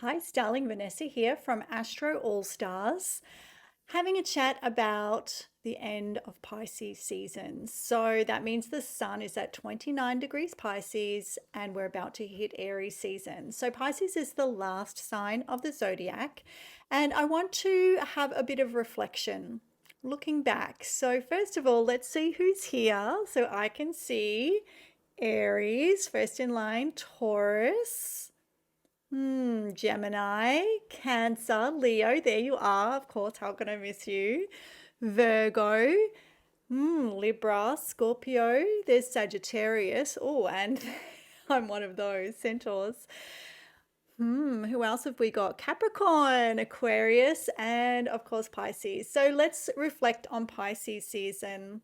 Hi, Starling Vanessa here from Astro All-Stars, having a chat about the end of Pisces season. So that means the sun is at 29 degrees Pisces and we're about to hit Aries season. So Pisces is the last sign of the zodiac, and I want to have a bit of reflection looking back. So first of all, let's see who's here. So I can see Aries, first in line, Taurus. Gemini, Cancer, Leo, there you are. Of course, how can I miss you? Virgo, Libra, Scorpio, there's Sagittarius. Oh, and I'm one of those, Centaurs. Who else have we got? Capricorn, Aquarius, and of course Pisces. So let's reflect on Pisces season.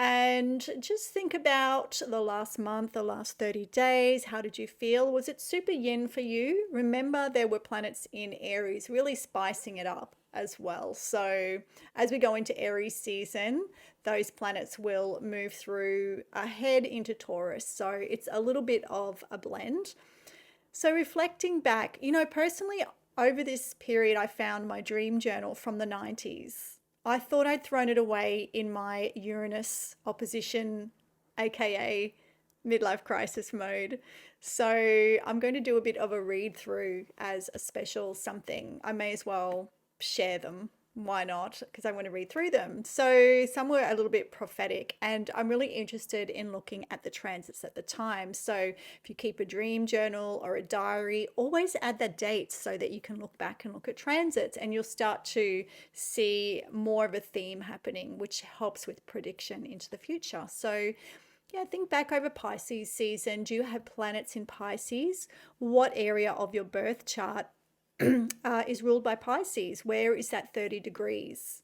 And just think about the last month, the last 30 days. How did you feel? Was it super yin for you? Remember, there were planets in Aries, really spicing it up as well. So, as we go into Aries season, those planets will move through ahead into Taurus. So, it's a little bit of a blend. So, reflecting back, personally, over this period, I found my dream journal from the 90s. I thought I'd thrown it away in my Uranus opposition, aka midlife crisis mode. So, I'm going to do a bit of a read through as a special something. I may as well share them. Why not? Because I want to read through them. So some were a little bit prophetic, and I'm really interested in looking at the transits at the time. So if you keep a dream journal or a diary, always add that date so that you can look back and look at transits, and you'll start to see more of a theme happening, which helps with prediction into the future. So yeah, think back over Pisces season. Do you have planets in Pisces? What area of your birth chart is ruled by Pisces? Where is that 30 degrees?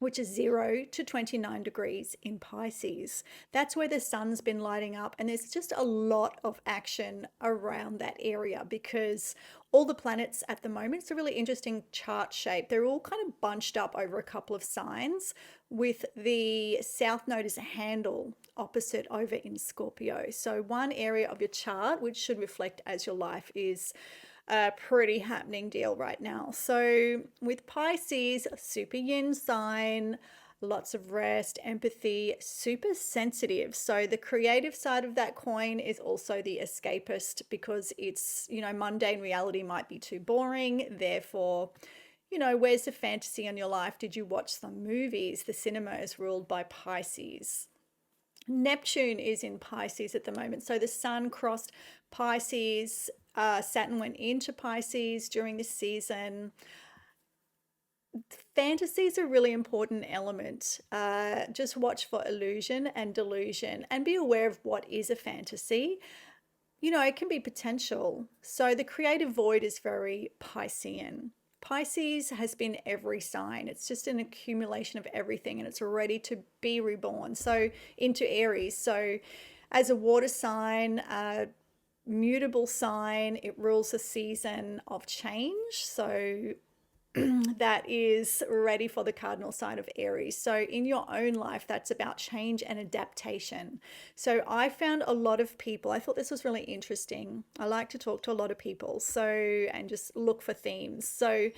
Which is 0 to 29 degrees in Pisces. That's where the sun's been lighting up, and there's just a lot of action around that area because all the planets at the moment, it's a really interesting chart shape. They're all kind of bunched up over a couple of signs, with the south node as a handle opposite over in Scorpio. So one area of your chart, which should reflect as your life, is a pretty happening deal right now. So with Pisces, super yin sign, lots of rest, empathy, super sensitive. So the creative side of that coin is also the escapist, because it's, mundane reality might be too boring. Therefore, where's the fantasy in your life? Did you watch some movies? The cinema is ruled by Pisces. Neptune is in Pisces at the moment. So the sun crossed Pisces, Saturn went into Pisces during this season. Fantasy is a really important element. Just watch for illusion and delusion and be aware of what is a fantasy. It can be potential. So the creative void is very Piscean. Pisces has been every sign. It's just an accumulation of everything, and it's ready to be reborn. So into Aries. So as a water sign, mutable sign, it rules a season of change. So that is ready for the cardinal sign of Aries. So in your own life, that's about change and adaptation. So I found a lot of people, I thought this was really interesting. I like to talk to a lot of people, and just look for themes. So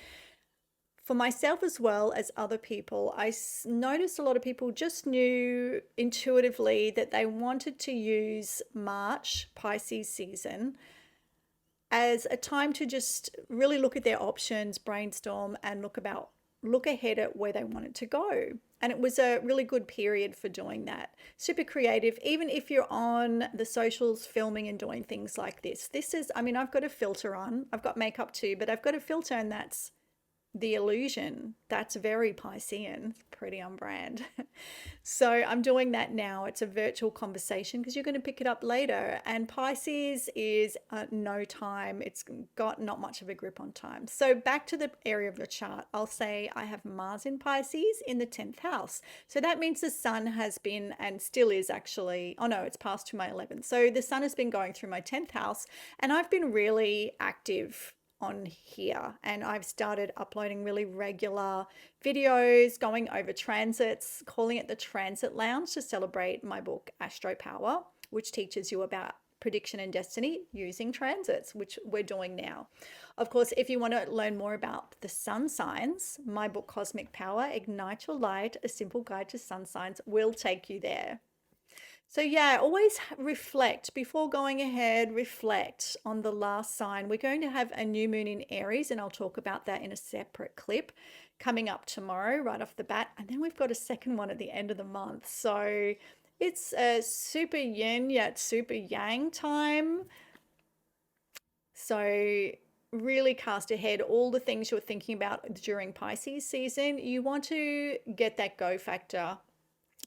for myself as well as other people, I noticed a lot of people just knew intuitively that they wanted to use March, Pisces season, as a time to just really look at their options, brainstorm, and look ahead at where they wanted to go. And it was a really good period for doing that. Super creative, even if you're on the socials filming and doing things like this. I've got a filter on, I've got makeup too, but I've got a filter, and that's the illusion. That's very Piscean, pretty on brand. So I'm doing that now. It's a virtual conversation because you're going to pick it up later. And Pisces is no time. It's got not much of a grip on time. So back to the area of your chart, I'll say I have Mars in Pisces in the 10th house. So that means the sun has been, and still is actually, oh no, it's passed to my 11th. So the sun has been going through my 10th house, and I've been really active on here, and I've started uploading really regular videos, going over transits, calling it the Transit Lounge to celebrate my book Astro Power, which teaches you about prediction and destiny using transits, which we're doing now. Of course, if you want to learn more about the sun signs, my book Cosmic Power, Ignite Your Light, A Simple Guide to Sun Signs will take you there. So yeah, always reflect before going ahead, reflect on the last sign. We're going to have a new moon in Aries, and I'll talk about that in a separate clip coming up tomorrow right off the bat. And then we've got a second one at the end of the month. So it's a super yin yet super yang time. So really cast ahead all the things you're thinking about during Pisces season. You want to get that go factor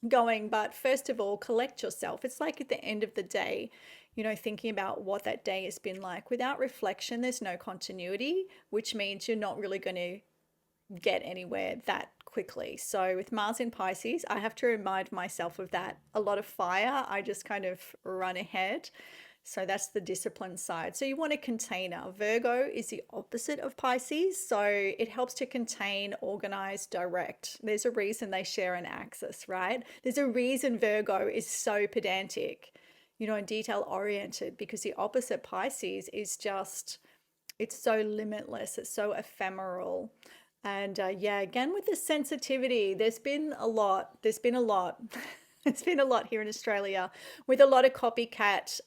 going, but first of all, collect yourself. It's like at the end of the day, you know, thinking about what that day has been like. Without reflection, there's no continuity, which means you're not really going to get anywhere that quickly. So with Mars in Pisces, I have to remind myself of that. A lot of fire, I just kind of run ahead. So that's the discipline side. So you want a container. Virgo is the opposite of Pisces. So it helps to contain, organize, direct. There's a reason they share an axis, right? There's a reason Virgo is so pedantic, you know, and detail oriented, because the opposite Pisces is just, it's so limitless. It's so ephemeral. And yeah, again, with the sensitivity, there's been a lot. It's been a lot here in Australia with a lot of copycat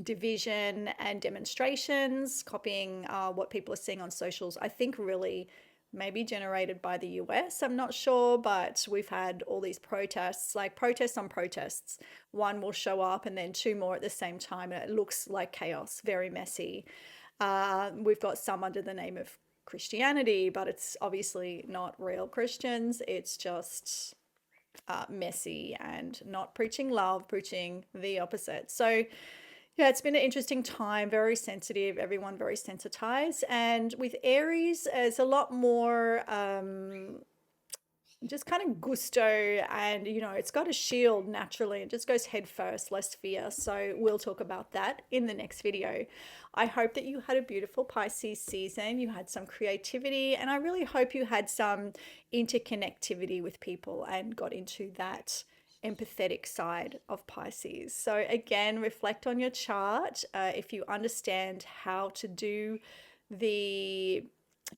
division and demonstrations, copying what people are seeing on socials. I think really maybe generated by the US. I'm not sure, but we've had all these protests, like protests on protests. One will show up and then two more at the same time, and it looks like chaos, very messy. We've got some under the name of Christianity, but it's obviously not real Christians. It's just messy and not preaching love, preaching the opposite. So yeah, it's been an interesting time, very sensitive, everyone very sensitized. And with Aries, it's a lot more just kind of gusto, and you know, it's got a shield naturally. It just goes head first, less fear. So we'll talk about that in the next video. I hope that you had a beautiful Pisces season, you had some creativity, and I really hope you had some interconnectivity with people and got into that empathetic side of Pisces. So again, reflect on your chart. If you understand how to do the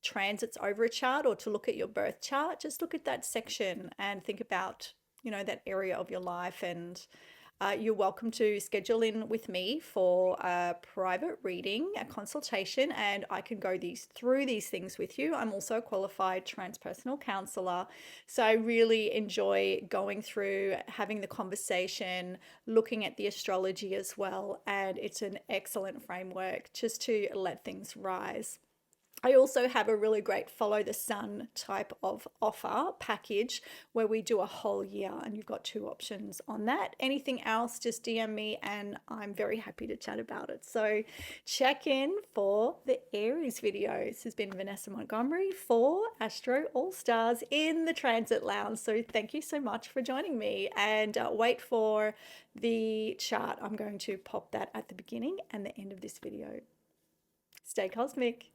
transits over a chart, or to look at your birth chart, just look at that section and think about, you know, that area of your life. And you're welcome to schedule in with me for a private reading, a consultation, and I can go through these things with you. I'm also a qualified transpersonal counselor, so I really enjoy going through, having the conversation, looking at the astrology as well, and it's an excellent framework just to let things rise. I also have a really great follow the sun type of offer package where we do a whole year, and you've got two options on that. Anything else, just DM me and I'm very happy to chat about it. So check in for the Aries video. This has been Vanessa Montgomery for Astro All-Stars in the Transit Lounge. So thank you so much for joining me, and wait for the chart. I'm going to pop that at the beginning and the end of this video. Stay cosmic.